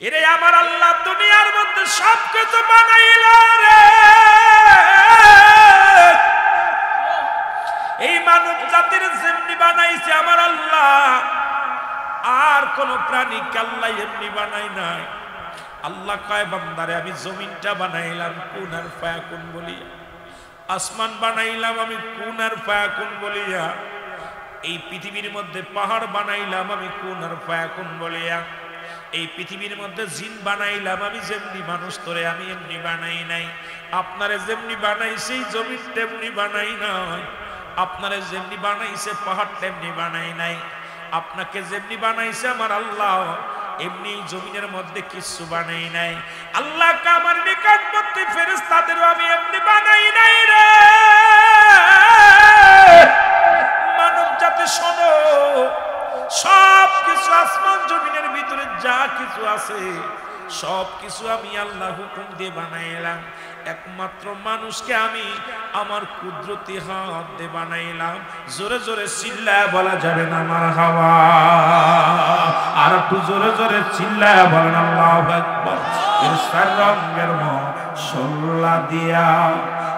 এরে আমার আল্লাহ দুনিয়ার মধ্যে সবকিছু বানাইল রে, এই মানব জাতির যেমনি বানাইছে আমার আল্লাহ, আর কোন প্রাণীকে আল্লাহ এমনি বানাই নাই। আল্লাহ কয় বান্দারে আমি জমিনটা বানাইলাম কুন আর ফায়াকুন বলিয়া, আসমান বানাইলাম আমি কুন আর ফায়াকুন বলিয়া, এই পৃথিবীর মধ্যে পাহাড় বানাইলাম আমি কুন আর ফায়াকুন বলিয়া, এই পৃথিবীর মধ্যে জিন বানাইলাম আমি যেমনি মানুষ তোরে আমি এমনি বানাই নাই। আপনারে যেমনি বানাইছে জমিন তেমনি বানাই নাই, আপনারে যেমনি বানাইছে পাহাড় তেমনি বানাই নাই, আপনাকে যেমনি বানাইছে আমার আল্লাহ এমনি জমিনের মধ্যে কিছু বানাই নাই। আল্লাহকে আমার নিকটবর্তী ফেরেশতাদেরও আমি এমনি বানাই নাই রে। মানব জাতি শোনো, সব কিছু আসমান জমিনের ভিতরে যা কিছু আছে সব কিছু আমি আল্লাহ হুকুম দিয়ে বানাইলাম। একমাত্র মানুষকে আমি আমার কুদরতি হাত দিয়ে বানাইলাম। জোরে জোরে চিল্লায় বলা যাবে না মারহাবা, আর একটু জোরে জোরে চিল্লায় বলেন আল্লাহু আকবার। এর চার রঙের মশলা দিয়া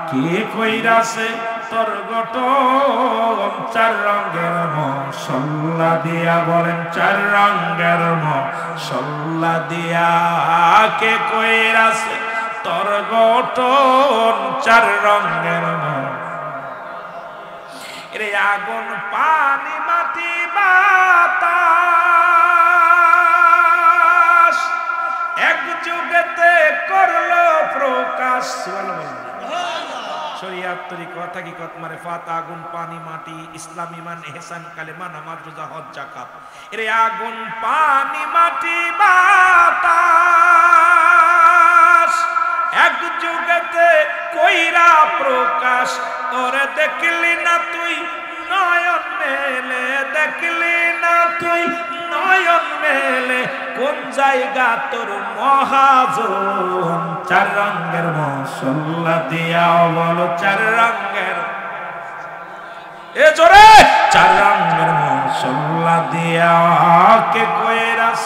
কে কইরাছে তোর গঠন, চার রঙের মশলা দিয়া বলেন চার রঙের মশলা দিয়া কে কইরাছে তোর গঠন, চার রঙের এরে আগুন পানি মাটি বাতাস এক যুগেতে করলো প্রকাশ। শরিয়াত তরিকত হাকিকত মারিফাত আগুন পানি মাটি ইসলাম ঈমান ইহসান কালেমা নামাজ রোজা হজ যাকাত, এরে আগুন পানি মাটি বাতাস এক যুগেতে কইরা প্রকাশ। ওরে দেখলি না তুই নয়ন মেলে, দেখলি না তুই নয়ন মেলে, কোন জায়গা তোর মহাজন, চার রঙের মশলা দিয়া বলো চার রঙের, এ জোরে চার রঙের মশলা দিয়া কে কইরাস।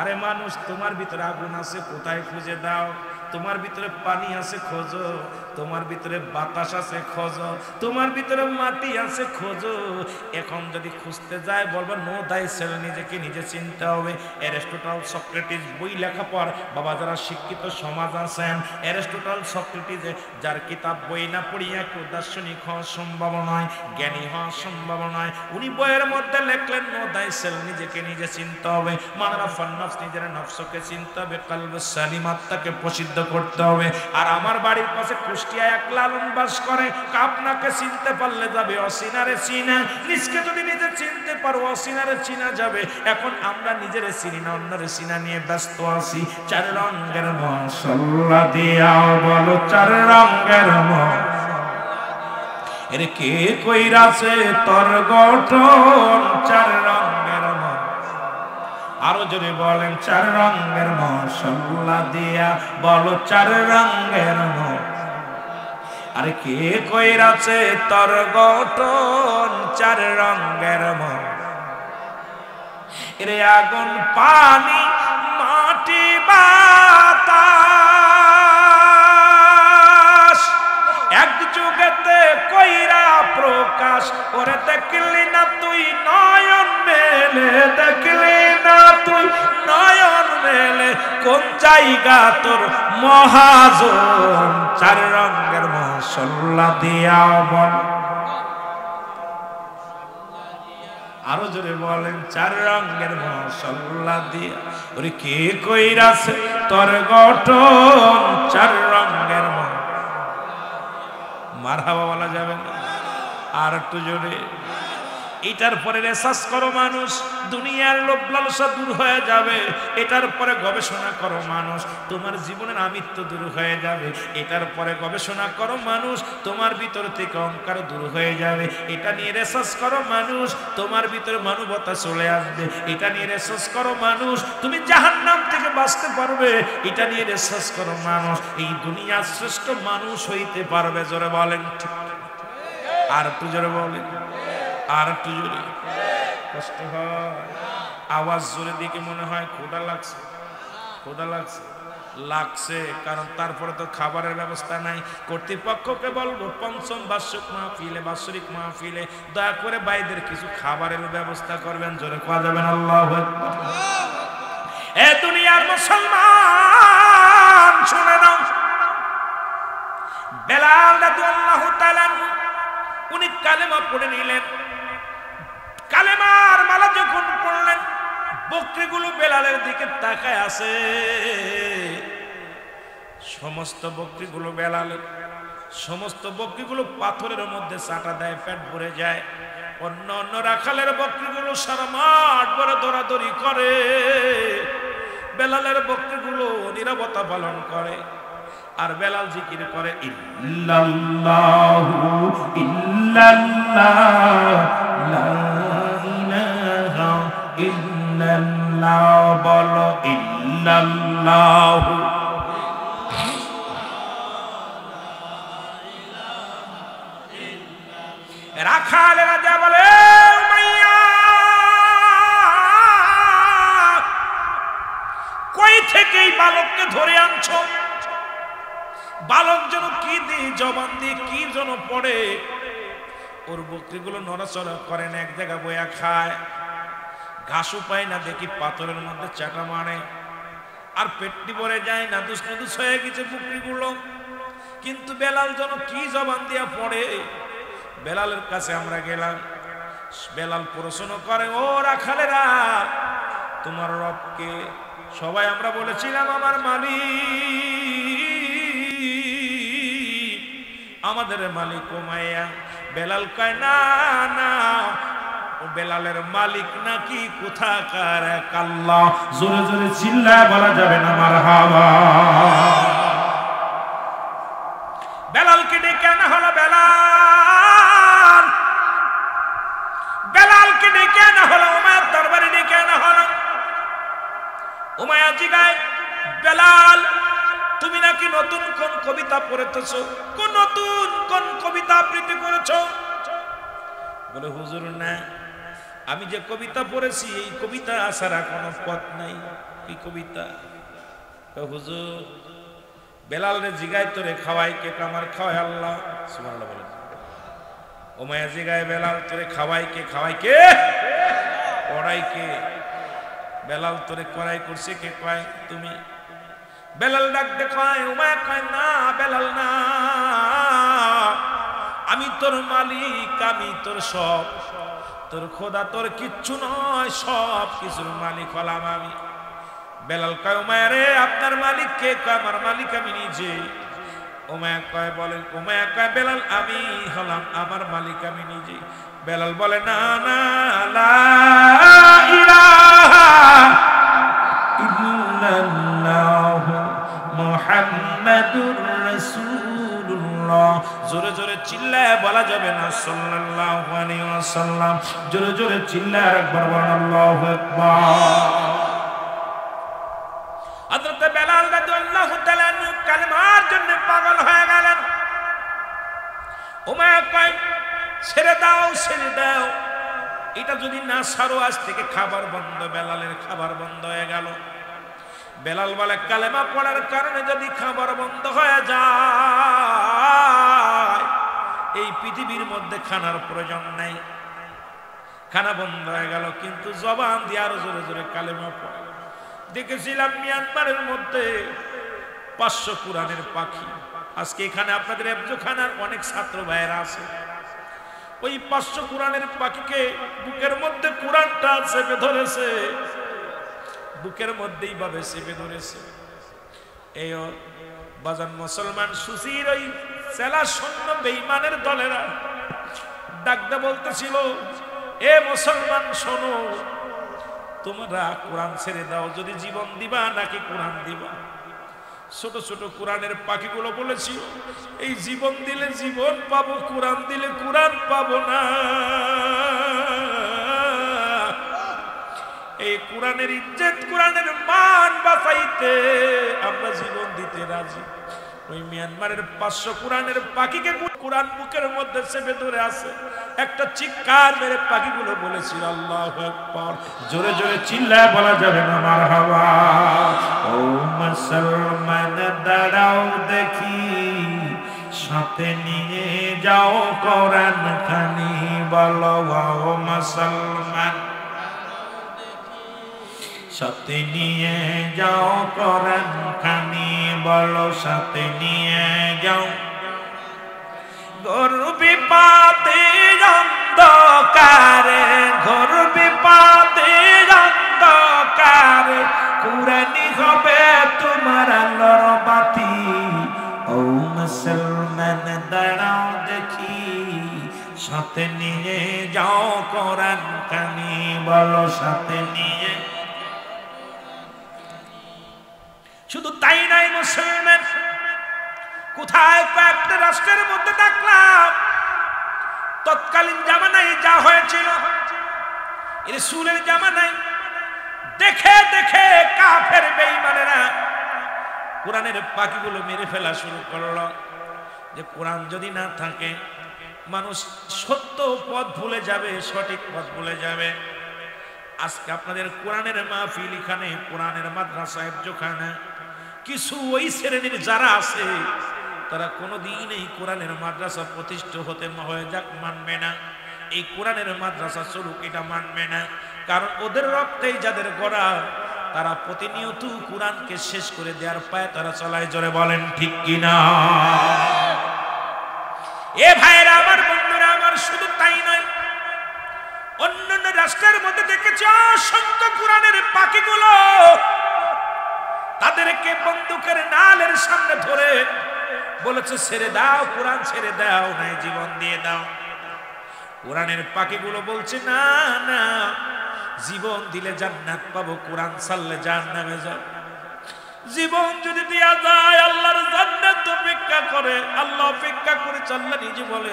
আরে মানুষ তোমার ভিতরে আগুন আছে কোথায় খুঁজে দাও, তোমার ভিতরে পানি আছে খোঁজো, তোমার ভিতরে বাতাস আছে খোঁজো, তোমার ভিতরে মাটি আছে খোঁজো। এখন যদি খুঁজতে যায় বলবো নো দাই সেল, নিজেকে নিজে চিনতে হবে। অ্যারিস্টটল সক্রেটিস বই লেখা পর বাবা যারা শিক্ষিত সমাজ আছেন, অ্যারিস্টটল সক্রেটিস যার কিতাব বই না পড়িয়া কেউ দার্শনিক হওয়া সম্ভব নয়, জ্ঞানী হওয়া সম্ভব নয়। উনি বইয়ের মধ্যে লেখলেন নো দাই সেল, নিজেকে নিজে চিনতে হবে। মানরা ফান্নাফস, নিজের নফসকে চিনতে হবে। কলবে সালিম, আত্মাকে প্রসিদ্ধ করতে হবে। আর আমার বাড়ির পাশে কুষ্টিয়া এক লালন বাস করে, আপনাকে চিনতে পারলে যাবে অসিনারে চিনা, নিজকে যদি নিজে চিনতে পারো অসিনারে চিনা যাবে। এখন আমরা নিজেরে চিনি না, অন্যরে চিনা নিয়ে ব্যস্ত আছি। চার রঙের মশলা দিয়া বলো চার রঙের এর কে কইরাছে তোর গঠন, চার রঙের আরো জোরে বলেন চার রঙের মশলা দিয়া বলো চার রঙের আরে কে কইরাছে তোর গঠন, চার রঙের এরে আগুন পানি মাটি বাতাস এক যুগেতে কইরা প্রকাশ। ওরে দেখলি না তুই নয়ন মেলে, দেখলি না তুই নয়ন মেলে, কোন জায়গা তোর মহাজন, চার রঙের মশলা দিয়া বল। আরো জোরে বলেন চার রঙের মশলা দিয়া ওরে কে কইরাছে তোর গঠন, চার রঙের মারহাবা বলা যাবে না আর একটু জোরে। এটার পরে রিসার্চ করো মানুষ, দুনিয়ার লোভ লালসা দূর হয়ে যাবে। এটার পরে গবেষণা করো মানুষ, তোমার জীবনের আমিত্ব দূর হয়ে যাবে। এটার পরে গবেষণা করো মানুষ, তোমার ভিতর থেকে অহংকার দূর হয়ে যাবে। এটা নিয়ে রিসার্চ করো মানুষ, তোমার ভিতরে মানবতা চলে আসবে। এটা নিয়ে রিসার্চ করো মানুষ, তুমি জাহান্নাম থেকে বাঁচতে পারবে। এটা নিয়ে রিসার্চ করো মানুষ, এই দুনিয়ার শ্রেষ্ঠ মানুষ হইতে পারবে। জোরে বলেন ঠিক, আর একটু জোরে বলেন, আর একটু জোরে। কষ্ট হয় আওয়াজ জোরে দিকে মনে হয় ক্ষুধা লাগছে, ক্ষুধা লাগছে, লাগছে, কারণ তারপরে তো খাবারের ব্যবস্থা নাই। কর্তৃপক্ষকে বলবো পঞ্চম বার্ষিক মাহফিলে, বাৎসরিক মাহফিলে দয়া করে ভাইদের কিছু খাবারের ব্যবস্থা করবেন। জোরে কোয়া যাবেন আল্লাহু আকবার। এ দুনিয়ার মুসলমান শুনে নাও, বেলাল রাদিয়াল্লাহু তাআলা উনি কালেমা পড়ে নিলেন। কালেমার মালা যখন পড়লেন, বকরিগুলো বেলালের দিকে তাকায় আছে। সমস্ত বকরিগুলো বেলালের, সমস্ত বকরিগুলো পাথরের মধ্যে চাটা দেয়, পেট ভরে যায়। অন্য অন্য রাখালের বকরিগুলো সারা মাঠ ভরে দৌড়াদৌড়ি করে, বেলালের বকরিগুলো নীরবতা পালন করে। আর বেলাল জিকির করে ইল্লাল্লাহু ইল্লাল্লাহ লা ইলাহা ইল্লাল্লাহ, বলো ইল্লাল্লাহু। রাখালেরা যা বলে উমাইয়া কই থেকে এই বালককে ধরে আনছো? বালক যেন কি দিয়ে জবান দিয়ে কি যেন পড়ে, ওর বকরিগুলো নড়াচড়া করে না, এক জায়গা বয়া খায়, ঘাসও পায় না, দেখি পাথরের মধ্যে চাটা মারে, আর পেটটি ভরে যায় না, দুস নদুস হয়ে গেছে বকরিগুলো। কিন্তু বেলাল যেন কি জবান দিয়া পড়ে। বেলালের কাছে আমরা গেলাম, বেলাল প্রশ্ন করে, ও রাখালেরা তোমার রবকে? সবাই আমরা বলেছিলাম আমার মালিক, আমাদের মালিক উমাইয়া। বেলাল কয় না না, ও বেলালের মালিক নাকি কোথাকার এক আল্লাহ। জোরে জোরে চিল্লায় বলা যাবে না মারহাবা। বেলালকে ডেকে আনা হলো, বেলাল, বেলালকে ডেকে আনা হলো, উমাইয়ার দরবারে ডেকে আনা হলো। উমাইয়া জিগায়, বেলাল তুমি নাকি নতুন কোন কবিতা পড়েছ? কোন নতুন কোন কবিতা আবৃত্তি করেছ? বলে হুজুর না, আমি যে কবিতা পড়েছি এই কবিতা ছাড়া কোনো পথ নাই। কি কবিতা? হুজুর বেলাল রে জিগায় তোরে খাওয়াই কে? আমার খাওয়াই আল্লাহ। সুবহানাল্লাহ বলেন। উমাইয়া জিগায়, বেলাল তোরে খাওয়াই কে? খাওয়াই কে? পড়াই কে? বেলাল তোরে করাই করছে কে? কয় তুমি। বেলাল ডাক দেখায়, উমাইয়া কয় না বেলাল না, আমি তোর মালিক, আমি তোর সব, তোর খোদা তোর কিচ্ছু নয়, সব কিছুর মালিক হলাম আমি। বেলাল কয়, উমাইয়া রে আপনার মালিক কে? কয় আমার মালিক আমি নিজে। উমাইয়া কয়, বলে উমাইয়া কয়, বেলাল আমি হলাম, আমার মালিক আমি নিজে। বেলাল বলে না না, লা ইলাহা ইল্লাল্লাহু মুহাম্মাদুর রাসূলুল্লাহ। জোরে জোরে চিল্লায় বলা যাবে না সাল্লাল্লাহু আলাইহি ওয়াসাল্লাম। জোরে জোরে চিল্লায় একবার বলেন আল্লাহু আকবার। হযরত বেলাল রাদিয়াল্লাহু তাআলা কালেমার জন্য পাগল হয়ে গেলেন। উমাইয়া কয়, ছেড়ে দাও ছেড়ে দাও, এটা যদি না ছাড়ো আজ থেকে খাবার বন্ধ। বেলালের খাবার বন্ধ হয়ে গেল। বেলাল বলে, কালেমা পড়ার কারণে যদি খাবার বন্ধ হয়ে যায়, এই পৃথিবীর মধ্যে খানার প্রয়োজন নাই। খানা বন্ধ হয়ে গেল, কিন্তু জবান দিয়ে আরো জোরে জোরে কালেমা পড়ে। দেখেছিলাম মিয়ানমারের মধ্যে 500 কোরআনের পাখি। আজকে এখানে আপনাদের এফজোখানার অনেক ছাত্র ভাইয়েরা আছে। ওই 500 কোরআনের পাখিকে বুকের মধ্যে কোরআনটা চেপে ধরেছে, বুকের মধ্যেই ভাবে চেপে ধরেছে। এই বাজান মুসলমান সুসির ওই সেলা সৈন্য বেঈমানের দলেরা ডাকতে বলতেছিল, এ মুসলমান শোনো, তোমরা কোরআন ছেড়ে দাও, যদি জীবন দিবা নাকি কোরআন দিবা। ছোট ছোট কোরআনের পাখিগুলো বলেছিল, এই জীবন দিলে জীবন পাবো, কোরআন দিলে কোরআন পাবো না। এই কোরআনের ইজ্জত, কোরআনের মান বাঁচাইতে আমরা জীবন দিতে রাজি। ওই মিয়ানমারের 500 কোরআনের পাখিকে কোরআন বুকের মধ্যে চেপে ধরে আছে। একটা চিৎকার মেরে পাখিগুলো বলেছিল আল্লাহু আকবার। জোরে জোরে চিল্লায় বলা যাবে না মারহাবা। ও মুসলমান দাঁড়াও দেখি, সাথে নিয়ে যাও কোরআন খানি। বলো ও মুসলমান, সাথে নিয়ে যাও কোরআন খানি। বলো সাথে নিয়ে যাও। ঘোর বিপদে অন্ধকারে, ঘোর বিপদে অন্ধকারে কুরআনই হবে তোমার আলোর বাতি। ও মুসলমান দাঁড়াও দেখি, সাথে নিয়ে যাও কোরআন খানি। বলো সাথে নিয়ে। শুধু তাই নাই মুসলমান, কোথায় কয়েকটা রাষ্ট্রের মধ্যে দেখলাম তৎকালীন জামানায় যা হয়েছিল রাসূলের জামানায় দেখে দেখে কাফের বেঈমানেরা কোরআনের পাখিগুলো মেরে ফেলা শুরু করলো। যে কোরআন যদি না থাকে মানুষ সত্য পথ ভুলে যাবে, সঠিক পথ ভুলে যাবে। আজকে আপনাদের কোরআনের মাহফিল এখানে, কোরআনের মাদ্রাসা হেফজখানা, কিছু ওই শ্রেণীর যারা আছে তারা কোনোদিন এই কোরআনের মাদ্রাসা প্রতিষ্ঠা হতে হয়ে যাক মানবে না। এই কোরআনের মাদ্রাসা চলুক এটা মানবে না। কারণ ওদের রক্তেই যাদের গড়া, তারা প্রতিনিয়ত কোরআনকে শেষ করে দেওয়ার পায়ে তারা চলায়। জোরে বলেন ঠিক কিনা? এ ভাইরা আমার, বন্ধুরা আমার, শুধু তাই নয়, অন্যান্য রাষ্ট্রের মধ্যে দেখেছি অসংখ্য কোরআনের পাখিগুলো তাদেরকে বন্দুকের নালের সামনে ধরে বলেছে ছেড়ে দাও, কোরআন ছেড়ে দাও, নাই জীবন দিয়ে দাও। কোরআনের পাখিগুলো বলছে না না, জীবন দিলে জান্নাত পাবো, কোরআন ছাড়লে জাহান্নামে যাব। জীবন যদি দেয়া যায় আল্লাহর জান্নাত অপেক্ষা করে, আল্লাহ অপেক্ষা করে। আল্লাহ নিজে বলে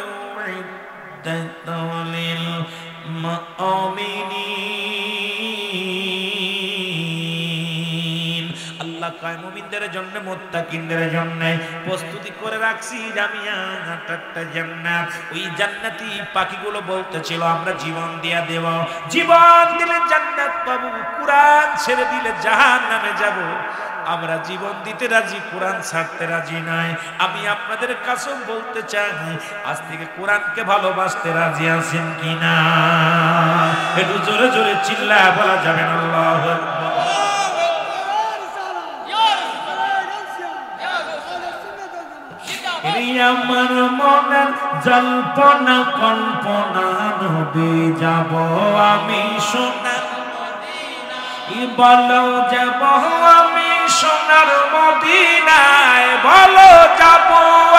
আল্লাহ কয় মুমিনদের জন্য, মুত্তাকিনদের জন্য প্রস্তুতি করে রাখছি জামিয়াটাটা জান্নাত। ওই জান্নাতি পাখিগুলো বলতেছিল আমরা জীবন দিয়া দেব, জীবন দিলে জান্নাত পাবো, কোরআন ছেড়ে দিলে জাহান্নামে যাব। আমরা জীবন দিতে রাজি, কোরআন ছাড়তে রাজি নাই। আমি আপনাদের কাছে বলতে চাই, আজ থেকে কোরআনকে ভালোবাসতে রাজি আছেন কিনা? একটু জোরে জোরে চিল্লায় বলা যাবে না আল্লাহু আকবার। আমার মনের জল্পনা কল্পনা নবী যাব আমি সোনার মদিনায়। বলো যাব আমি সোনার মদিনায়, বলো যাব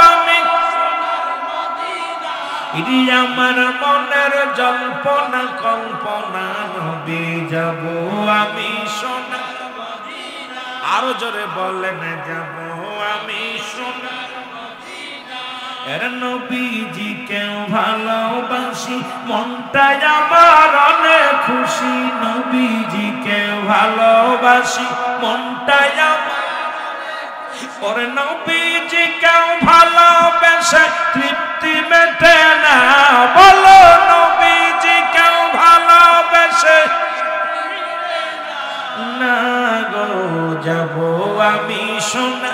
আমি সোনার মদিনায়। আমার মনের জল্পনা কল্পনা নবী যাব আমি সোনার মদিনায়। আরো জোরে বলেন যাব আমি সোনার। নবীজিকে ভালোবাসি, মনটাই আমার অনেক খুশি। নবীজিকে ভালোবাসি, মনটাই আমার। ওরে নবীজিকে ভালোবেসে তৃপ্তি মেটে না, বলো নবীজিকে ভালোবেসে না গো যাব আমি সোনা।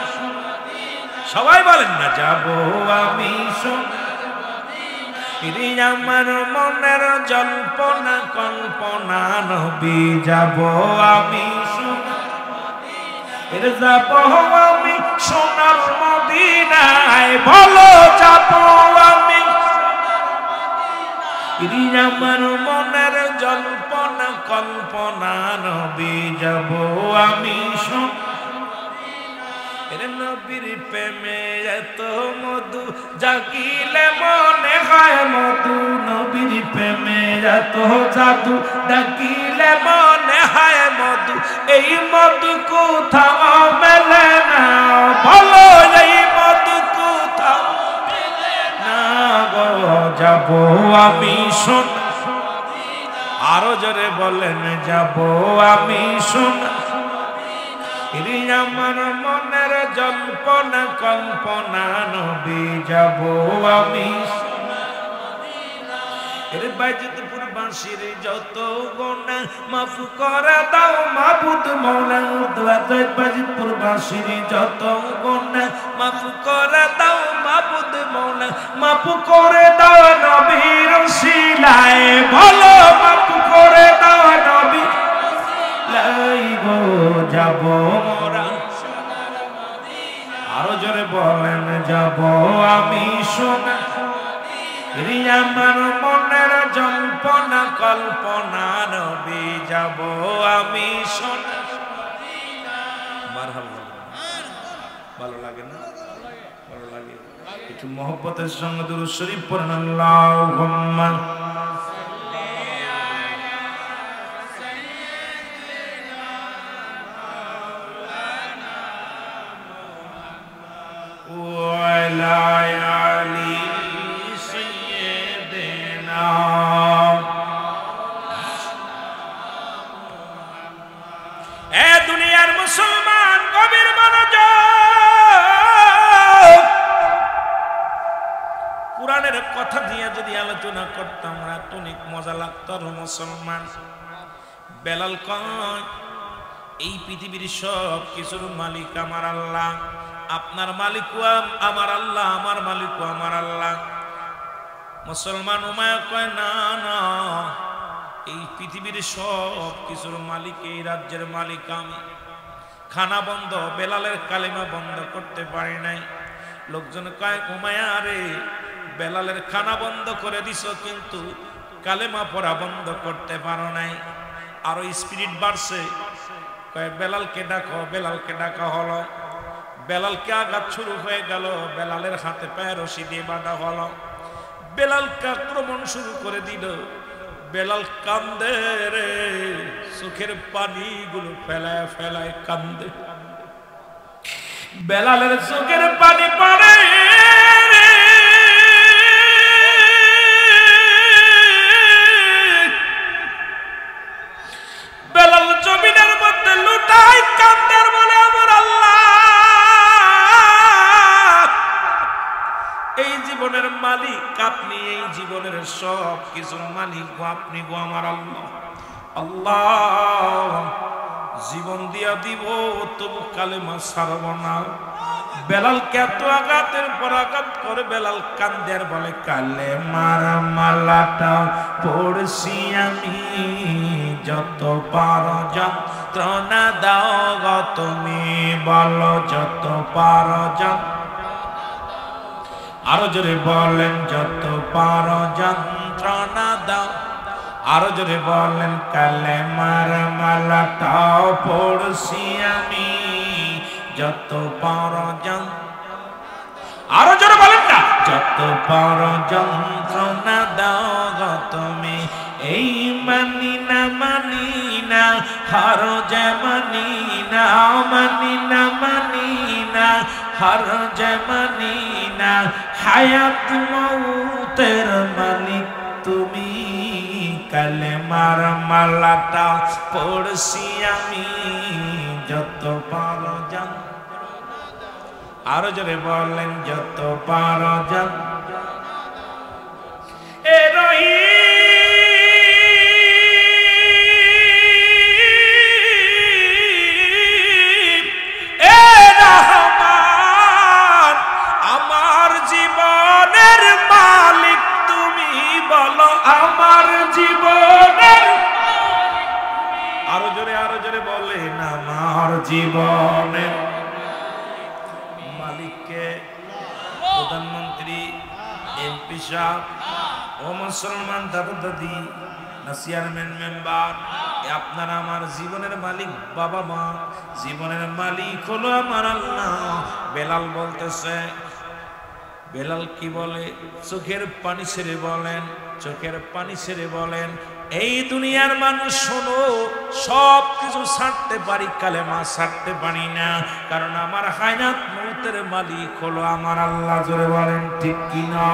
সবাই বলেন না যাব আমি সোনার মদিনায়। আমার মনের জল্পনা কল্পনা নবী যাব আমি সোনার মদিনায়। যাব আমি সোনার মদিনায়, বলো যাব আমি সোনার মদিনায়। আমার মনের জল্পনা কল্পনা নবী যাব আমি সোনার। নবীর প্রেমে এত মধু জাগিলে মনে হয় মধু। নবীর প্রেমে এত জাদু ডাকিলে মনে হয় মধু। এই মধু কোথাও মেলে না, বলো এই মধু কোথাও মেলে না গো যাব আমি সোনার মদিনায়। আরো জোরে বলেন যাব আমি সোনার। রে আমার মনের জল্পনা কল্পনা নবী যাব আমি এর বাইজিতপুর বাঁশির যত গোনা মাফ করে দাও মাবুদ মওলা বাইজিতপুর বাঁশির যত গোনা মাফ করে দাও মাবুদ মওলা মাফ করে দাও নবীর ওসিলায় বলো মাফ করে দাও নবী লাই গো যাব মোরা আরো জোরে বলেন যাব আমি সোনা আমার মনের জল্পনা কল্পনা নবী যাব আমি সোনা মারহাবা ভালো লাগে না ভালো লাগে একটু মহব্বতের সঙ্গে দুরূদ শরীফ পড়েন আল্লাহুম্মা কথা দিয়ে যদি আলোচনা করতাম অনেক মজা লাগতো। মুসলমান বেলাল কয় এই পৃথিবীর সব কিছুর মালিক আমার আল্লাহ, আপনার মালিক আমার আল্লাহ, আমার মালিক আমার আল্লাহ। মুসলমান উমায়া কয় না না, এই পৃথিবীর সব কিছুর মালিক, এই রাজ্যের মালিক আমি। খানা বন্ধ, বেলালের কালেমা বন্ধ করতে পারি নাই। লোকজন কয় উমায়া রে বেলালের খানা বন্ধ করে দিছ কিন্তু কালেমা পড়া বন্ধ করতে পারো নাই। আরো স্পিরিট বাড়ছে, কয় বেলালকে ডাকো, বেলালকে ডাকা হলো। বেলালকে আঘাত শুরু হয়ে গেল, বেলালের হাতে পায়ে রশি দিয়ে বাঁধা হলো। বেলালকে আক্রমণ শুরু করে দিল। বেলাল কান্দে রে, চোখের পানিগুলো ফেলায় ফেলায় কান্দে। বেলালের চোখের পানি পড়ে, বেলাল জমিনের মধ্যে লুটাই কান্দের বলে আমার আল্লাহ, এই জীবনের মালিক আপনি, এই জীবনের সব কিছুর মালিক আপনি গো আমার আল্লাহ। আল্লাহ জীবন দিয়া দিব তবু কালেমা ছাড়ব না। বেলালকে এত আঘাতের পর আঘাত করে বেলাল কান্দের বলে কালেমার মালাটা পড়ছি আমি, যত পারো যন্ত্রণা দাও গো তুমি, বলো যত পারো আরো জোরে বলেন যত পারো যন্ত্রণা দাও। আরো জোরে বলেন কালেমার মালাটাও পড়ছি আমি, যত পারো আরো জোরে বলেন না, যত পারো যন্ত্রণা দাও গো তুমি, এই মানি না হার যে মানি না, মানি না হার যে মানি না, হায়াত মৌতের মালিক তুমি, কালেমার মালাটা পড়ছি আমি, যত পারো আরো জোরে বলেন যত পারো এ রহি আমার জীবনের মালিক তুমি, বলো আমার জীবনের। আরো জোরে বলেন আমার জীবনের মালিককে। প্রধানমন্ত্রী, এমপি সাহেব, ও মুসলমান দাদা দাদি, না চেয়ারম্যান মেম্বার, আপনারা আমার জীবনের মালিক, বাবা মা জীবনের মালিক হলো আমার আল্লাহ। বেলাল বলতেছে, বেলাল কি বলে? চোখের পানি ছেড়ে বলেন, চোখের পানি ছেড়ে বলেন, এই দুনিয়ার মানুষ শোনো, সব কিছু ছাড়তে পারি, কালেমা ছাড়তে পারি না, কারণ আমার হায়াত মৌতের মালিক হলো আমার আল্লাহ। জোরে বলেন ঠিক কিনা?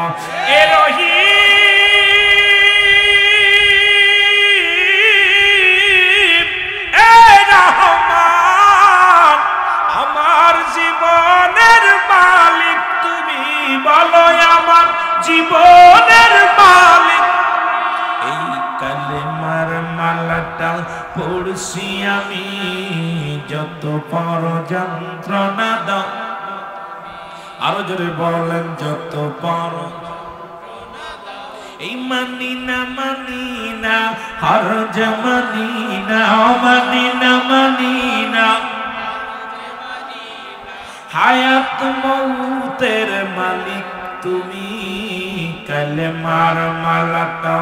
রহমান যত পর যন্ত্রণা দাও, আরো জোরে বলেন যত পর, এই মানি না হর জমানি না, মানি না হায়াত মৌতের মালিক তুমি, কালেমার মালাটা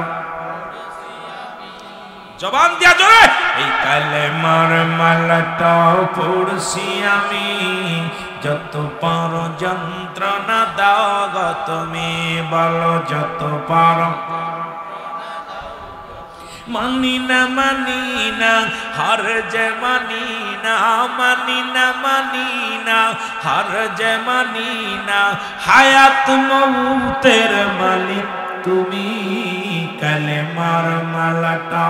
জবান দিয়া জোরে, এই কালেমার মালাটা পড়ছি আমি, যত পর যন্ত্রণা দাও গো তুমি, বলো যত পর মানি না হর যে মানি না, মানি না হর যে মানি না হায়াত মৌতের মালিক তুমি, কালেমার মালাটা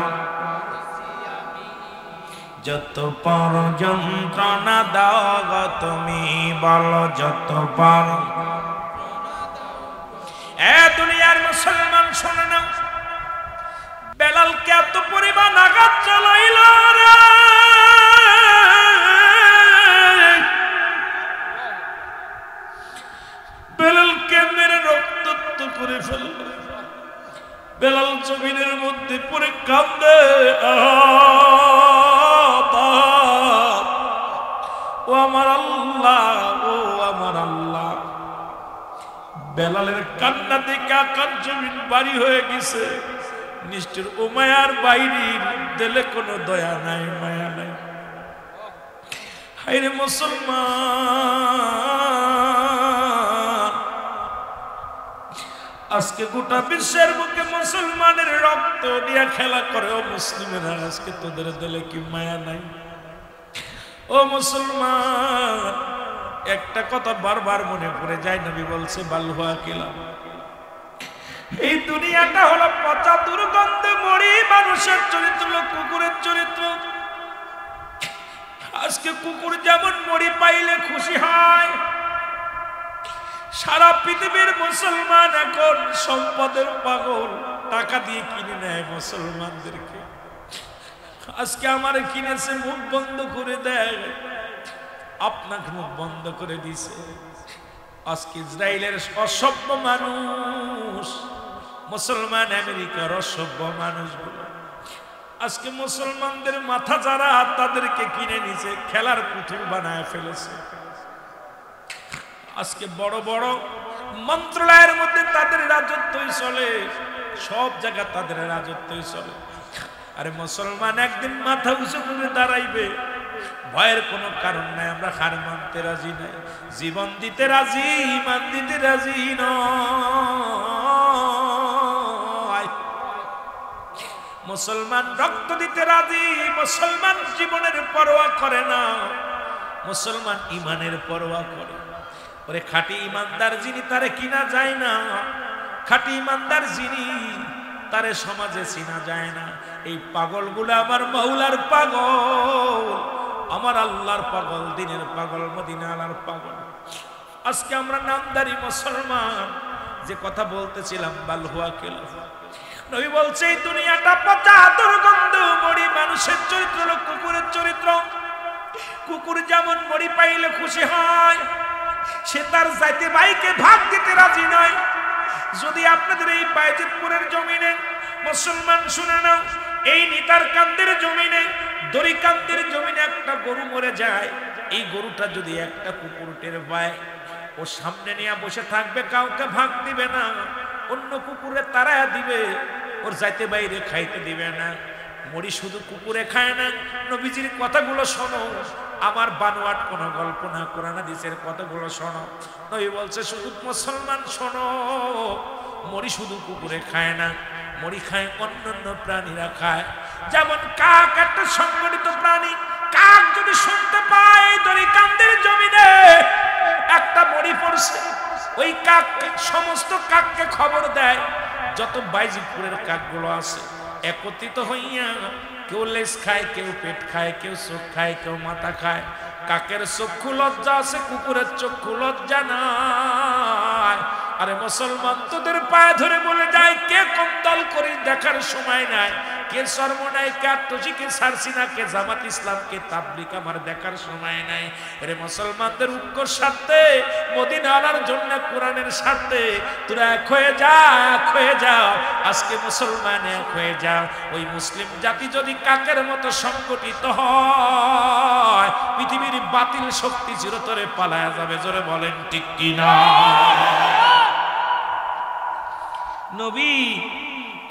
যত পর যন্ত্রণা দাও গো তুমি, বলো যত পর। এ দুনিয়ার মুসলমান শোনে না, বেলালকে এত পরিমাণ আঘাত চালাইল রে, বেলালকে মেরে রক্তাক্ত করে ফেলল। বেলাল জমিনের মধ্যে পড়ে কাঁদে, ও আমার আল্লাহ, ও আমার আল্লাহ। বেলালের কান্না দেখে আকাশ জমিন বাড়ি হয়ে গেছে। নিষ্ঠুর উমায়ার বাইরের দিলে কোনো দয়া নাই, মায়া নাই। হায়রে মুসলমান, আজকে গোটা বিশ্বের বুকে মুসলমানের রক্ত দিয়া খেলা করে। ও মুসলিমেরা, আজকে তোদের দিলে কি মায়া নাই? ও মুসলমান, একটা কথা বারবার মনে পড়ে যায়, নবী বলছে বালহুয়া কিলা, এই দুনিয়াটা হলো পচা দুর্গন্ধে মরি মানুষের চরিত্র হলো কুকুরের চরিত্র। আজকে কুকুর যেমন মরি পাইলে খুশি হয়, সারা পৃথিবীর মুসলমান এখন সম্পদের পাগল, টাকা দিয়ে কিনে নেয় মুসলমানদেরকে। আজকে আমারে কিনেছে, মুখ বন্ধ করে দেয়, আপনাকে মুখ বন্ধ করে দিছে। আজকে ইসরায়েলের অসভ্য মানুষ, মুসলমান আমেরিকার অসভ্য মানুষগুলো আজকে মুসলমানদের মাথা যারা তাদেরকে কিনে নিছে, খেলার পুতুল বানায় ফেলেছে। আজকে বড় বড় মন্ত্রণালয়ের মধ্যে তাদের রাজত্বই চলে, সব জায়গা তাদের রাজত্বই চলে। আরে মুসলমান একদিন মাথা উঁচু করে দাঁড়াইবে, ভয়ের কোনো কারণ নাই। আমরা হার মানতে রাজি নাই, জীবন দিতে রাজি, ইমান দিতে রাজি নয়। মুসলমান রক্ত দিতে রাজি, মুসলমান জীবনের পরোয়া করে না, মুসলমান ইমানের পরোয়া করে। ওরে খাঁটি ইমানদার যিনি, তারে কিনা যায় না। খাঁটি ইমানদার যিনি, তারে সমাজে চিনা যায় না। এই পাগলগুলো আমার মাওলার পাগল, আমার আল্লাহর পাগল, দিনের পাগল, মদিনার পাগল। আজকে আমরা নামদারি মুসলমান, যে কথা বলতেছিলাম বালহুয়া কিলা, নবী বলছে এই দুনিয়াটা পচা দুর্গন্ধ মরি মানুষের চরিত্র হলো কুকুরের চরিত্র। কুকুর যেমন মরি পাইলে খুশি হয়, সে তার জাতি ভাইকে ভাগ দিতে রাজি নয়। যদি আপনাদের এই বাইজিতপুরের জমিনে মুসলমান শুনে নাও, এই নিতার কান্দের জমিনে, দড়িকান্দের জমিনে একটা গরু মরে যায়, এই গরুটা যদি একটা কুকুর টের পায়, ও সামনে নিয়ে বসে থাকবে, কাউকে ভাগ দিবে না, অন্য কুকুরে তাড়ায়া দিবে, ওর যাইতে বাইরে খাইতে দিবে না। মরি শুধু কুকুরে খায় না। নবীজির কথাগুলো শোনো, আমার বানোয়াট কোন গল্প না, কোরআন হাদিসের কথাগুলো শোনো। নবী বলছে শুধু মুসলমান শোনো, মরি শুধু কুকুরে খায় না, মরি খায় অন্যান্য প্রাণীরা খায়। যেমন কাক একটা সংগঠিত প্রাণী, কাক যদি শুনতে পায় দড়িকান্দের জমিনে একটা মরি পড়ছে, ওই কাক সমস্ত কাককে খবর দেয়। যত বাইজিতপুরের কাকগুলো আছে একত্রিত হইয়া, কেউ লেজ খায়, কেউ পেট খায়, কেউ চোখ খায়, কেউ মাথা খায়। কাকের চক্ষু লজ্জা আছে, কুকুরের চক্ষু লজ্জা নাই। আরে মুসলমান তোদের পায়ে ধরে বলে যায়, কে কোন দল করি দেখার সময় নাই, কে চরমনাই, কে আত্মজি, কে সারসিনা, কে জামাত ইসলাম, কে তাবলিগ আমার দেখার সময় নাই। রে মুসলমানদের ঐক্যর স্বার্থে, মদিনা আনার জন্য কোরআনের স্বার্থে তোরা এক হয়ে যা, এক হয়ে যাও। আজকে মুসলমান এক হয়ে যাও। ওই মুসলিম জাতি যদি কাকের মতো সংগঠিত হয়, পৃথিবীর বাতিল শক্তি চিরতরে পালায়া যাবে। জোরে বলেন ঠিক কিনা? নবী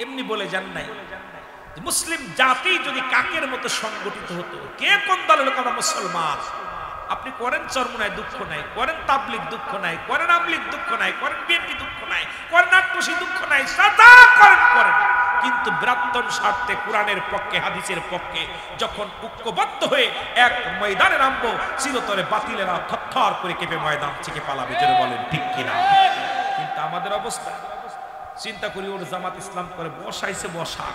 এমনি বলে যান নাই, মুসলিম জাতি যদি কাকের মতো সংগঠিত হতো, কে কোন দলের কথা মুসলমান। আপনি করেন চরমনায় দুঃখ নাই, করেন তাবলিগ দুঃখ নাই, করেন আমলিগ দুঃখ নাই, করেন বিএনপি দুঃখ নাই, করেন আট্টসি দুঃখ নাই, সাদা করেন করেন, কিন্তু বৃহত্তম স্বার্থে কোরআনের পক্ষে, হাদিসের পক্ষে যখন ঐক্যবদ্ধ হয়ে এক ময়দানে নামবো, চিরতরে বাতিলেরা থরথর করে কেঁপে ময়দান থেকে পালাবে। জোরে বলেন ঠিক কিনা? কিন্তু আমাদের অবস্থা চিন্তা করি, ওর জামাত ইসলাম করে বসাইছে বসা,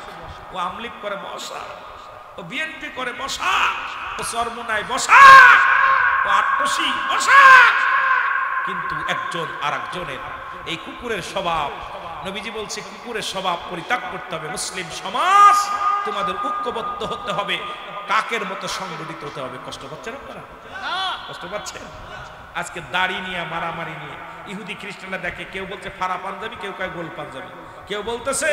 ও আমলিগ করে বসা, ও বিএনপি করে বসা, ও চরমনায় বসা, ও আট্টসি বসা, কিন্তু একজন আর একজনের এই কুকুরের স্বভাব। নবীজি বলছে কুকুরের স্বভাব পরিত্যাগ করতে হবে। মুসলিম সমাজ তোমাদের ঐক্যবদ্ধ হতে হবে, কাকের মতো সংগঠিত হতে হবে। কষ্ট পাচ্ছেন আপনারা? কষ্ট পাচ্ছেন? আজকে দাড়ি নিয়ে, মারামারি নিয়ে ইহুদি খ্রিস্টানরা দেখে, কেউ বলছে ফাড়া পাঞ্জাবি, কেউ কয় গোল পাঞ্জাবি, কেউ বলতেছে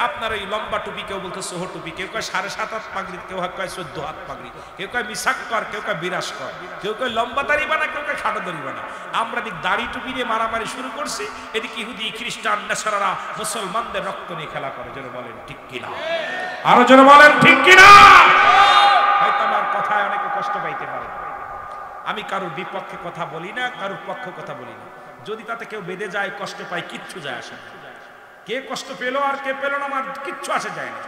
আপনার ওই লম্বা টুপি, কেউ বলতে সোহ টুপি, কেউ কয় 7.5 হাত পাগড়ি, কেউ কয় 14 হাত পাগড়ি, কেউ কয় মিসাক কর, কেউ কয় বিরাস কর, কেউ কয় লম্বা দাড়ি বানা, কেউ কয় খাটো দাড়ি বানা। আমরা দিক দাড়ি টুপি নিয়ে মারামারি শুরু করছি, এদিকে ইহুদি খ্রিস্টান নেসারারা মুসলমানদের রক্ত নিয়ে খেলা করে। জোরে বলেন ঠিক কিনা? আরো জোরে বলেন ঠিক কিনা? হয়তো আমার কথায় অনেকে কষ্ট পাইতে পারে। আমি কারোর বিপক্ষে কথা বলি না, কারোর পক্ষ কথা বলি না। যদি তাতে কেউ বেঁধে যায়, কষ্ট পায়, কিচ্ছু যায় আসে না। কে কষ্ট পেলো আর কে পেল না, আমার কিচ্ছু আসে যায় না।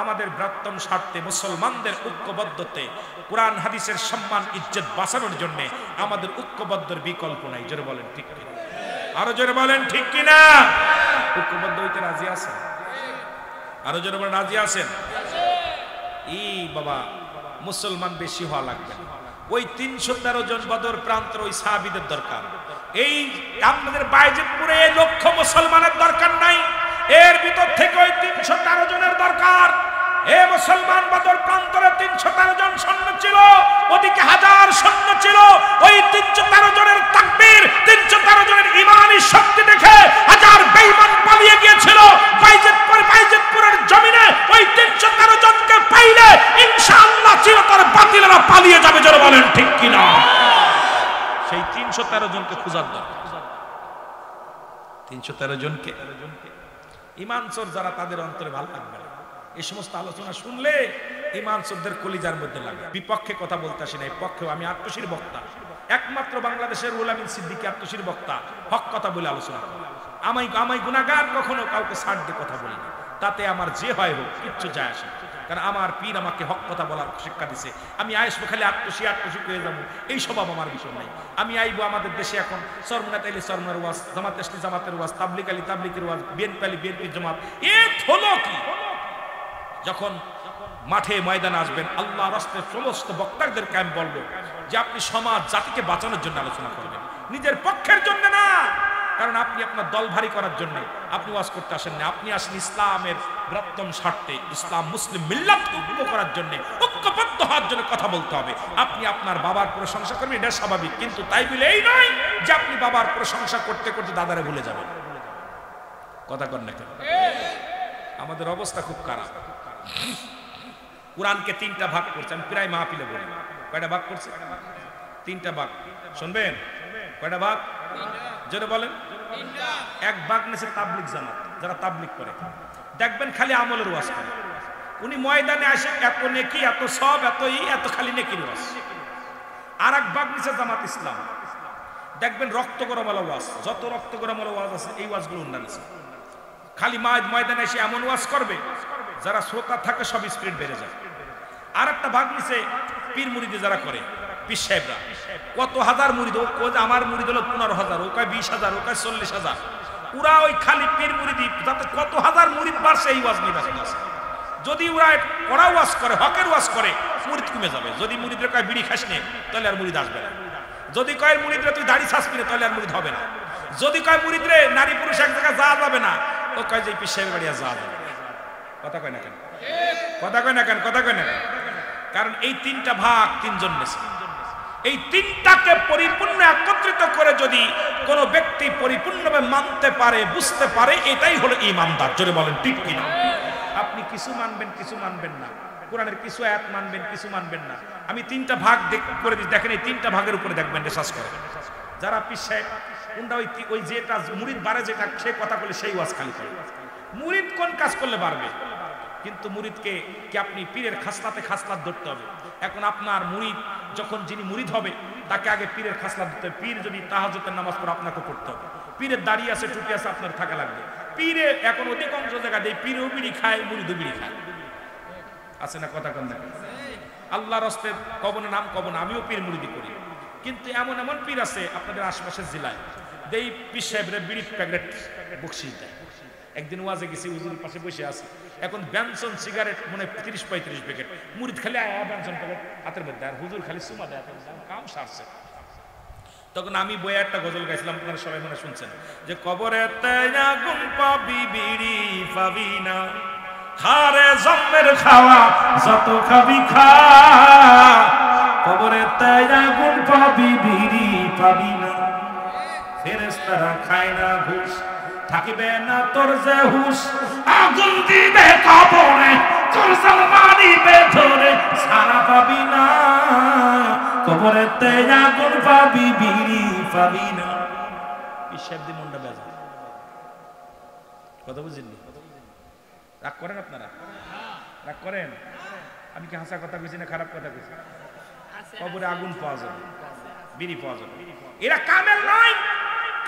আমাদের বৃহত্তম স্বার্থে, মুসলমানদের ঐক্যবদ্ধতে, কোরআন হাদিসের সম্মান ইজ্জত বাঁচানোর জন্য আমাদের ঐক্যবদ্ধের বিকল্প নাই। জোরে বলেন ঠিক কিনা? আরো জোরে বলেন ঠিক কিনা? ঐক্যবদ্ধ হইতে রাজি আছেন? আরো জোরে বলেন রাজি আছেন? এই বাবা, মুসলমান বেশি হওয়া লাগবে না। ওই 313 জন বদর প্রান্তের ওই সাহাবীদের দরকার। এই আমাদের বাইজিদপুরে 1 লক্ষ মুসলমানের দরকার নাই, এর ভিতর থেকে ওই 313 জনের দরকার। এ মুসলমান বদর প্রান্তরে 313 জন সৈন্য ছিল, ওদিকে 1000 সৈন্য ছিল। ওই 313 জনের তাকবীর, 313 জনের ঈমানি শক্তি দেখে 1000 বেঈমান পালিয়ে গিয়েছিল। বাইজিদপুরের জমিনে ওই 313 জনকে পাইলে ইনশাআল্লাহ চিরতরে বাতিলেরা পালিয়ে যাবে। জোরে বলেন ঠিক কিনা? সেই 313 জনকে খোঁজার দরকার। 313 জনকে ঈমান চোর যারা, তাদের অন্তরে ভালো লাগবে না। এই সমস্ত আলোচনা শুনলে ঈমান চোরদের কলিজার মধ্যে লাগে। বিপক্ষে কথা বলতে আসি না, পক্ষেও আমি আট্টসির বক্তা, একমাত্র বাংলাদেশের রুহুল আমিন সিদ্দিকী আট্টসির বক্তা। হক কথা বলে আলোচনা করি। আমি গুনাহগার, কখনো কাউকে ছাড় দিয়ে কথা বলি না। তাতে আমার যে হয় হোক, কিচ্ছু যায় আসে না। কারণ আমার পীর আমাকে হক কথা বলার শিক্ষা দিছে। আমি আইসবো খালি আট্টসি হয়ে যাবো, এই স্বভাব আমার বিষয় নাই। আমি আইবো, আমাদের দেশে এখন চরমনায় তাইলে চরমনার ওয়াজ, জামাত আসলে জামাতের ওয়াজ, তাবলিগ আলী তাবলিগের ওয়াজ, বিএনপি আলী বিএনপির জামাত। এ হলো কি? যখন মাঠে ময়দানে আসবেন, আল্লাহ রাস্তায় সমস্ত বক্তাদেরকে আমি বলবো যে আপনি সমাজ জাতিকে বাঁচানোর জন্য আলোচনা করবেন, নিজের পক্ষের জন্য না। কারণ আপনি আপনার দল ভারী করার জন্য আপনি ওয়াজ করতে আসেন না। আপনি আসেন ইসলামের বৃহত্তম স্বার্থে, ইসলাম মুসলিম মিল্লাত ঐক্য করার জন্য, ঐক্যবদ্ধ হওয়ার জন্য কথা বলতে হবে। আপনি আপনার বাবার প্রশংসা করবেন, এটা স্বাভাবিক, কিন্তু তাই বলে এই নয় যে আপনি বাবার প্রশংসা করতে করতে দাদারে ভুলে যাবেন। কথা কর না কেন? আমাদের অবস্থা খুব খারাপ। কোরআনকে 3টা ভাগ করছে। আমি প্রায় মাহফিলে বলি, কয়টা ভাগ করছে? 3টা ভাগ। শুনবেন? কয়টা ভাগ? জোরে বলেন। 1 ভাগ নিচে তাবলিগ জামাত, যারা তাবলিগ করে, দেখবেন খালি আমলের ওয়াজ করে। উনি ময়দানে আসে এত নেকি, এত সব, এত খালি নেকির ওয়াজ। আর 1 ভাগ নিচে জামাত ইসলাম, দেখবেন রক্ত গরমালা ওয়াজ, যত রক্ত গরমালা ওয়াজ আছে এই ওয়াজগুলো উন্নয়ন আছে। খালি ময়দানে এসে এমন ওয়াজ করবে, যারা শ্রোতা থাকে সব স্পিরিট বেড়ে যায়। আর একটা ভাগ নিচে পীর মুরিদি যারা করে, পীর সাহেবরা, কত হাজার মুরিদ, আমার মুরিদ হলো 15,000, ও কয় 20,000, ও কয় 40,000। ওরা ওই খালি পীর মুরিদি, যাতে কত হাজার মুরিদ বাড়ছে এই ওয়াজ নিয়ে ব্যস্ত আছে। যদি ওরা কড়া ওয়াজ করে, হকের ওয়াজ করে, মুরিদ কমে যাবে। যদি মুরিদের কয় বিড়ি খাস নে, তাহলে আর মুরিদ আসবে না। যদি কয় মুরিদরে তুই দাড়ি ছাসবি না, তাহলে আর মুরিদ হবে না। যদি কয় মুরিদরে নারী পুরুষ এক জায়গায় যাওয়া যাবে না, ও কয় যে পীর সাহেবের বাড়ি আর যাওয়া যাবে। কথা কয় না কেন? কথা কয় না কেন, কথা কয় না কেন? কারণ এই তিনটা ভাগ তিনজন নেছে। এই তিনটাকে পরিপূর্ণ একত্রিত করে যদি কোনো ব্যক্তি পরিপূর্ণভাবে মানতে পারে, বুঝতে পারে, এটাই হলো ঈমানদার। জোরে বলেন ঠিক কিনা? আপনি কিছু মানবেন, কিছু মানবেন না, কোরআনের কিছু আয়াত মানবেন, কিছু মানবেন না। আমি তিনটা ভাগ করে দিই, দেখেন এই তিনটা ভাগের উপরে দেখবেন রিসার্চ করে। যারা পীর সাহেব কোনটা ওই যেটা মুরিদ বাড়ে, যেটা সে কথা বলে সেই ওয়াজ খালি করে। মুরিদ কোন কাজ করলে বাড়বে? কিন্তু মুরিদকে কি আপনি পীরের খাসলাতে খাসলাত ধরতে হবে। এখন আপনার মুরিদ যখন যিনি মুরিদ হবে তাকে আগে পীরের খাসলাত ধরতে হবে। পীর যদি তাহাজ্জুদের নামাজ পড়ে আপনাকে পড়তে হবে। পীরের দাড়ি আছে, টুপি আছে, আপনার থাকা লাগবে। পীরে এখন অধিকাংশ জায়গা দিয়ে পীরও বিড়ি খায়, মুরিদও বিড়ি খায়, আছে না? কথা কন না? আল্লাহর রাস্তে কবনে নাম কবন, আমিও পীর মুরিদি করি, কিন্তু এমন এমন পীর আছে আপনাদের আশপাশের জেলায় দেই পীর সাহেবরা বিড়ি প্যাকেট বকশিশ দেয়। একদিন ওয়াজে গেছি, হুজুরের পাশে বসে আছে, এখন ব্যানসন সিগারেট মনে 30-35 প্যাকেট, মুরিদ খালি ব্যানসন প্যাকেট হাতের মধ্যে, আর হুজুর খালি সুমা দেয়, কাম সারছে। তখন আমি বইয়ে একটা গজল গাইছিলাম, আপনারা সবাই মনে শুনছেন, যে কবরেতে আগুন পাবি বিড়ি পাবি না, খারে জম্মের খাওয়া যত খাবি খা, কবরেতে আগুন পাবি বিড়ি পাবি না, ফেরেশতারা খায় না ঘুষ, থাকিবে না তোর যে হুশ, আগুন দিবে কবরে তোর জালমানিবে ধরে, সারা পাবি না, কবরেতে আগুন পাবি বিড়ি পাবি না। এই শব্দে মনটা বেজা। কথা বুঝেননি? রাগ করেন আপনারা? রাগ করেন? আমি কি হাসা কথা কইছি না খারাপ কথা কইছি? কবরে আগুন পাওয়া যাবে, বিড়ি পাওয়া যাবে। এরা কামেল নয়।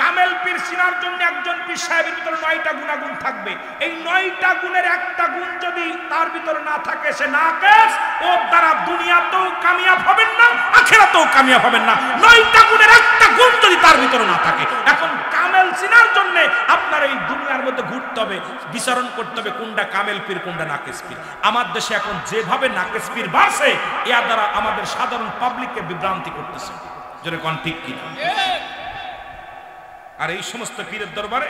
কামেল পীর চিনার জন্য একজন পীর সাহেবের ভিতরে 9টা গুণাগুণ থাকবে। এই 9টা গুণের একটা গুণ যদি তার ভিতরে না থাকে, সে নাকেস, ওর দ্বারা দুনিয়াতেও কামিয়াব হবেন না, আখিরাতেও কামিয়াব হবেন না। 9টা গুণের একটা গুণ যদি তার ভিতরে না থাকে। এখন কামেল চিনার জন্য আপনার এই দুনিয়ার মধ্যে ঘুরতে হবে, বিচারণ করতে হবে কোনটা কামেল পীর, কোনটা নাকেস পীর। আমার দেশে এখন যেভাবে নাকেস পীর বাড়ছে, এর দ্বারা আমাদের সাধারণ পাবলিককে বিভ্রান্তি করতেছে। যেটা কোন ঠিক কি? আর এই সমস্ত পীরের দরবারে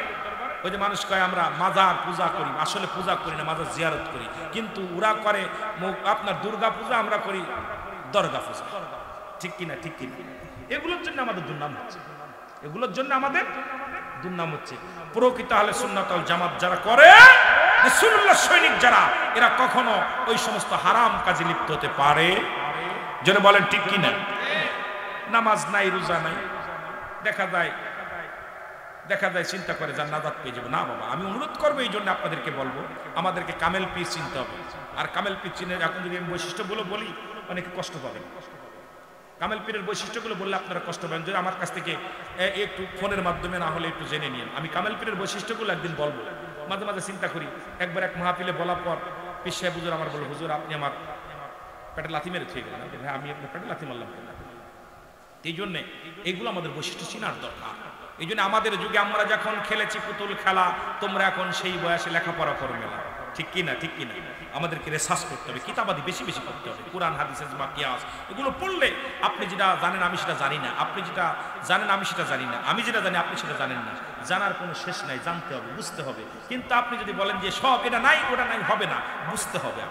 ওই যে মানুষ কয় আমরা মাজার পূজা করি, আসলে পূজা করি না, মাজার জিয়ারত করি। কিন্তু ওরা করে আপনার দুর্গা পূজা, আমরা করি দরগা পূজা। ঠিক কিনা? ঠিক কিনা? এগুলোর জন্য আমাদের দুর্নাম হচ্ছে, এগুলোর জন্য আমাদের দুর্নাম হচ্ছে। প্রকৃত আহলে সুন্নাত ওয়াল জামাত যারা করে, রাসূলুল্লাহ সৈনিক যারা, এরা কখনো ওই সমস্ত হারাম কাজে লিপ্ত হতে পারে? যেন বলেন ঠিক কিনা? নামাজ নাই, রোজা নাই, দেখা যায় চিন্তা করে যার নাজাত পেয়ে যাবে। না বাবা, আমি অনুরোধ করবো, এই জন্য আপনাদেরকে বলবো, আমাদেরকে কামেল পীর চিনতে হবে। আর কামেল পীর চিনে এখন যদি আমি বৈশিষ্ট্যগুলো বলি, অনেকে কষ্ট পাবেন। কামেল পীরের বৈশিষ্ট্যগুলো বললে আপনারা কষ্ট পাবেন। যদি আমার কাছ থেকে একটু ফোনের মাধ্যমে না হলে একটু জেনে নিন। আমি কামেল পীরের বৈশিষ্ট্যগুলো একদিন বলবো। মাঝে মাঝে চিন্তা করি, একবার এক মাহফিলে বলার পর পীর সাহেব হুজুর আমার বলল, হুজুর আপনি আমার পেটে লাথি মেরে থেকে গেলেন। ভাই আমি আপনার পেটে লাথি মারলাম কেন? এই জন্যে এইগুলো আমাদের বৈশিষ্ট্য চিনার দরকার। এই জন্য আমাদের যুগে আমরা যখন খেলেছি পুতুল খেলা, তোমরা এখন সেই বয়সে লেখাপড়া করো মেলা। ঠিক কিনা? ঠিক কিনা? আমাদেরকে রিসার্চ করতে হবে, কিতাবাদি বেশি বেশি করতে হবে। কোরআন, হাদিস, ইজমা, কিয়াস এগুলো পড়লে আপনি যেটা জানেন আমি সেটা জানি না, আপনি যেটা জানেন আমি সেটা জানি না, আমি যেটা জানি আপনি সেটা জানেন না। জানার কোনো শেষ নাই, জানতে হবে, বুঝতে হবে। কিন্তু আপনি যদি বলেন যে সব এটা নাই ওটা নাই, হবে না, বুঝতে হবে।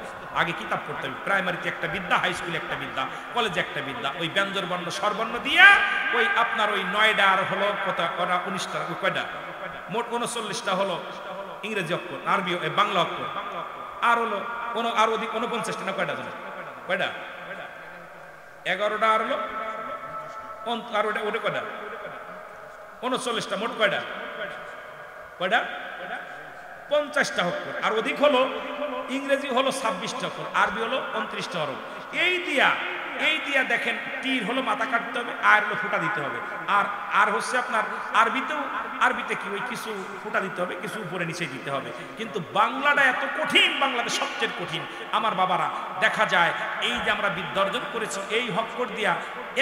আগে কিতাব পড়তে হবে। প্রাইমারিতে একটা বিদ্যা, হাই স্কুলে একটা বিদ্যা, কলেজে একটা বিদ্যা। ওই ব্যঞ্জন বর্ণ স্বরবর্ণ দিয়ে ওই আপনার ওই 9টা আর হলো কত, 19টা, কয়টা মোট 39টা হলো ইংরেজি অক্ষর, আরবি বাংলা অক্ষর, আর হলো আর অধিক 49টা না কয়টা জানেন? কয়টা? 11টা আর হলো আর ওটা কয়টা? 39টা, মোট কয়টা? কয়টা? 50টা অক্ষর। আর অধিক হলো ইংরেজি হলো 26টা অক্ষর, আরবি হলো 29টা হরফ। এই দিয়া দেখেন, তীর হলো মাথা কাটতে হবে, আর হলো ফুটা দিতে হবে। আর হচ্ছে আপনার আরবিতে কি ওই কিছু ফুটা দিতে হবে, কিছু উপরে নিচে দিতে হবে। কিন্তু বাংলাটা এত কঠিন, বাংলাদেশ সবচেয়ে কঠিন। আমার বাবারা দেখা যায় এই যে আমরা বিদ্যা অর্জন করেছি, এই হক্কর দিয়া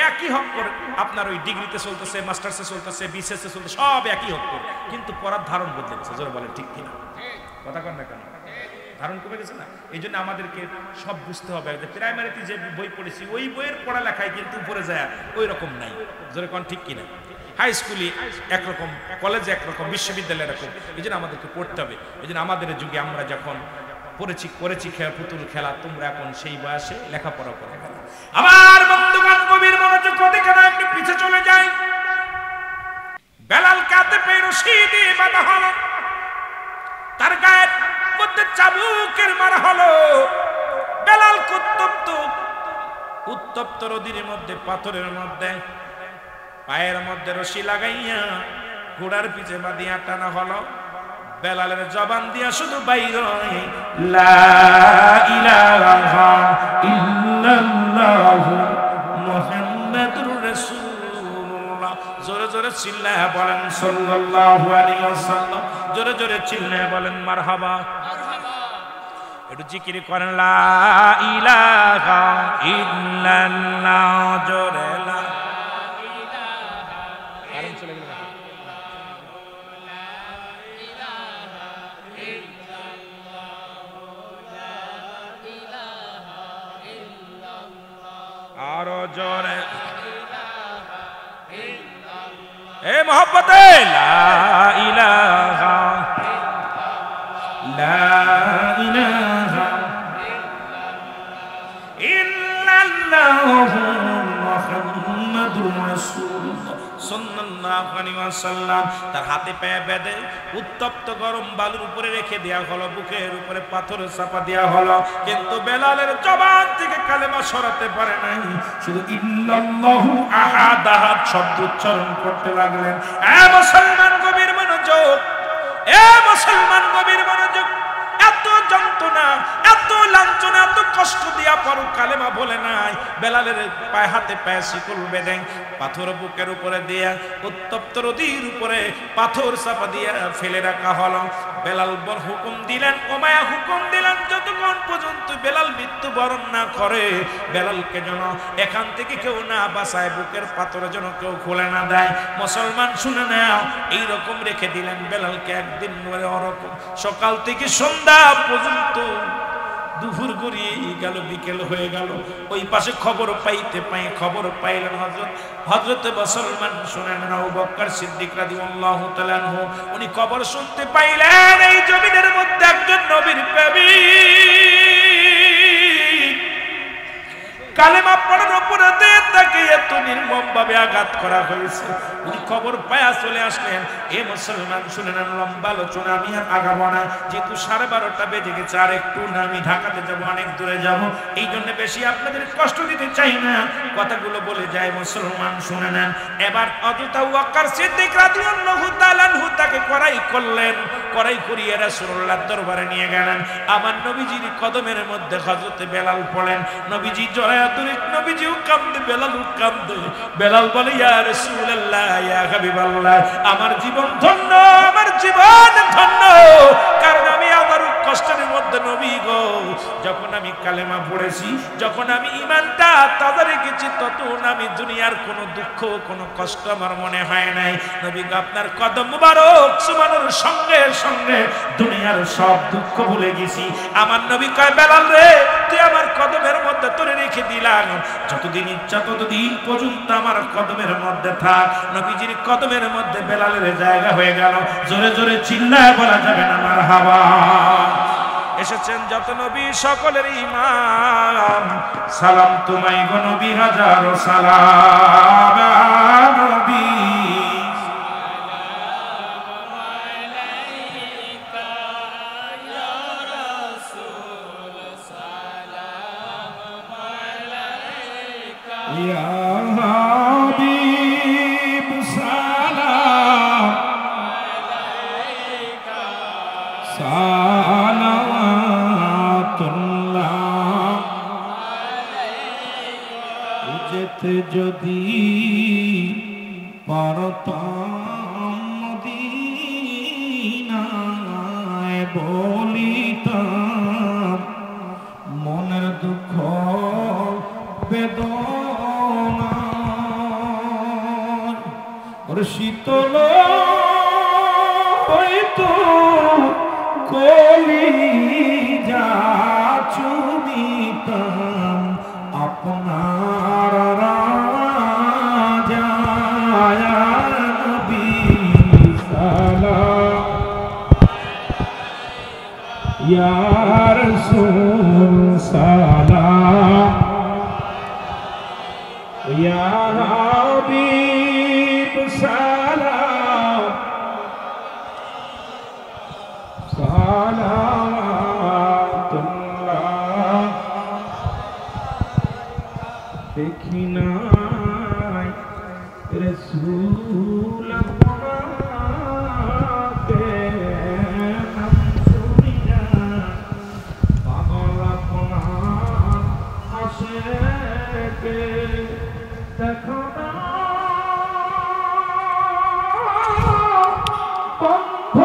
একই হক্কর আপনার ওই ডিগ্রিতে চলতেছে, মাস্টার্সে চলতেছে, বিসিএসে চলতেছে, সব একই হক্কর, কিন্তু পড়ার ধারণ বদলে গেছে। জোরে বলেন ঠিক কিনা? কথা কন না কেন? ধারণ কমে গেছে না? এই জন্য আমাদেরকে সব বুঝতে হবে যে প্রাইমারিতে যে বই পড়েছি ওই বইয়ের পড়ালেখায় কিন্তু উপরে যায় ওই রকম নাই। জোরে কোন ঠিক কিনা? হাই স্কুলে একরকম, কলেজে একরকম, বিশ্ববিদ্যালয়ে এরকম। এই জন্য আমাদেরকে পড়তে হবে। এই জন্য আমাদের যুগে আমরা যখন করেছি পুতুল খেলা, তোমরা এখন সেই বয়সে লেখাপড়া করে গেল। আমার বন্ধুগণ, গভীর মনোযোগ দিকে না একটু পিছে চলে যাই। বেলাল কাতে পেয়ে রশি দিয়ে বাঁধা হলো, তার গায়ের মধ্যে চাবুকের মারা হলো। বেলাল উত্তপ্ত নদীর মধ্যে, পাথরের মধ্যে পায়ের মধ্যে রশি লাগাইয়া ঘোড়ার পিছে বাঁধিয়া টানা হলো। বেলালের জবান দিয়া শুধু বাইর হয় লা ইলাহা ইল্লাল্লাহু মুহাম্মাদুর রাসূলুল্লাহ। জোরে জোরে চিল্লায়া বলেন সাল্লাল্লাহু আলাইহি ওয়াসাল্লাম। জোরে জোরে চিল্লায়া বলেন মারহাবা। একটু জিকির করেন লা ইলাহা ইল্লাল্লাহ। জোরে লা ইলাহা ইল্লাল্লাহ। আরো জোরে এ মোহব্বতে লা ইলাহা ইল্লাল্লাহু মুহাম্মাদুর রাসূলুল্লাহ সাল্লাল্লাহু আলাইহি ওয়াসাল্লাম। তার হাতে পায়ে বেঁধে উত্তপ্ত গরম বালুর উপরে রেখে দেয়া হলো, বুকের উপরে পাথরের চাপা দেয়া হলো। কিন্তু বেলালের জবান থেকে কালেমা সরাতে পারে নাই, শুধু ইল্লাল্লাহু আহাদ আহাদ শব্দ উচ্চারণ করতে লাগলেন। এ মুসলমান গভীর মনোযোগ, এ মুসলমান গভীর মনোযোগ। এত যন্ত্রণা, এত লাঞ্ছনা, এত কষ্ট দিয়া পর কালেমা বলে নাই। বেলালের পায়ে হাতে পায়ে শিকল বেঁধে পাথর বুকের উপরে দিয়া উত্তপ্ত নদীর উপরে পাথর চাপা দিয়া ফেলে রাখা হলো। বেলাল বর হুকুম দিলেন, ওমায়া হুকুম দিলেন, যতক্ষণ পর্যন্ত বেলাল মৃত্যুবরণ না করে, বেলালকে যেন এখান থেকে কেউ না বাঁচায়, বুকের পাথরে যেন কেউ খুলে না দেয়। মুসলমান শুনে নাও, এইরকম রেখে দিলেন বেলালকে। একদিন ধরে ওরকম সকাল থেকে সন্ধ্যা পর্যন্ত, দুপুর গড়িয়ে গেল, বিকেল হয়ে গেল। ওই পাশে খবর পাইলেন হযরত মুসলমান শুনেন আবু বকর সিদ্দিক রাদিয়াল্লাহু তাআলা আনহু, উনি খবর শুনতে পাইলেন এই জমিনের মধ্যে একজন নবীর প্রেমিক কালেমা পড়ার অপরাধে তাকে এত নির্মম ভাবে আঘাত করা হয়েছে। উনি খবর পায়া চলে আসলেন। এ মুসলমান শুনেন, লম্বা আলোচনা আমি আর আগাবো না, যেহেতু 12:30 বেজে গেছে। আর একটু না, আমি ঢাকাতে যাব, অনেক দূরে যাব, এই জন্য বেশি আপনাদের কষ্ট দিতে চাই না, কথাগুলো বলে যায়। মুসলমান শুনে নেন। এবার হযরত আবু বকর সিদ্দিক রাদিয়াল্লাহু তাআলা আনহু তাকে কড়াই করলেন। কড়াই করিয়ে রাসূলুল্লাহর দরবারে নিয়ে গেলেন। আমার নবীজির কদমের মধ্যে হযরত বেলাল পড়েন। নবীজি জড়ায়া ধরে, নবীজিও কাঁদে, বেলালও কাঁদে। বেলাল বলে, ইয়া রাসূলুল্লাহ, ইয়া হাবিবাল্লাহ, আমার জীবন ধন্য, আমার জীবন ধন্য, কারণ আমি আমার কষ্টের মধ্যে নবী গো, যখন আমি কালেমা পড়েছি, যখন আমি ঈমানটা তাজা রেখেছি, তখন আমি দুনিয়ার কোনো দুঃখ, কোনো কষ্ট আমার মনে হয় নাই। নবী গো, আপনার কদম মুবারক চুমানোর সঙ্গে সঙ্গে দুনিয়ার সব দুঃখ ভুলে গেছি। আমার নবী কয়, বেলাল রে, তুই আমার কদমের মধ্যে তোরে রেখে দিলাম, যতদিন ইচ্ছা ততদিন পর্যন্ত আমার কদমের মধ্যে থাক। নবীজির কদমের মধ্যে বেলালের জায়গা হয়ে গেল। জোরে জোরে চিল্লায় বলা যাবে না মারহাবা। এসেছেন যত নবী সকলের ইমাম, সালাম তোমায় গো নবী, হাজারো সালাম নবী। ইয়া হাবিব সালাম আলাইকা, সালাওয়াতুল্লাহ আলাইকা। যেতে যদি পারতাম মদিনায়, বলিতাম মনের দুঃখ বেদনা, শীতল হয়তো কলিজা চুমিতাম আপনার রাজা নবী সালাম ইয়া রাসূল সালাম, ইয়া হাবিব সালাম, সালাওয়াতুল্লাহ। দেখি নাই রাসূল আপনাকে, নাম শুনিয়া পাগল আপনার আশিকে। দেখো না বন্ধ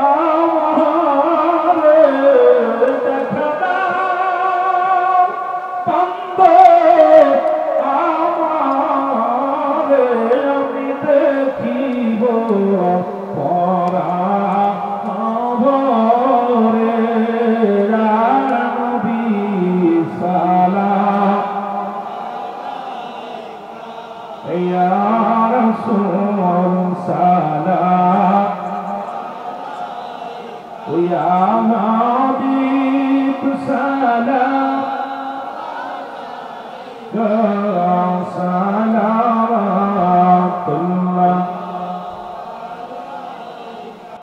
আমারে, দেখো না বন্ধ আমারে, আমি দেখিব পরাভরে। নবী সালাম, ইয়া রাসূল সালাম, ইয়া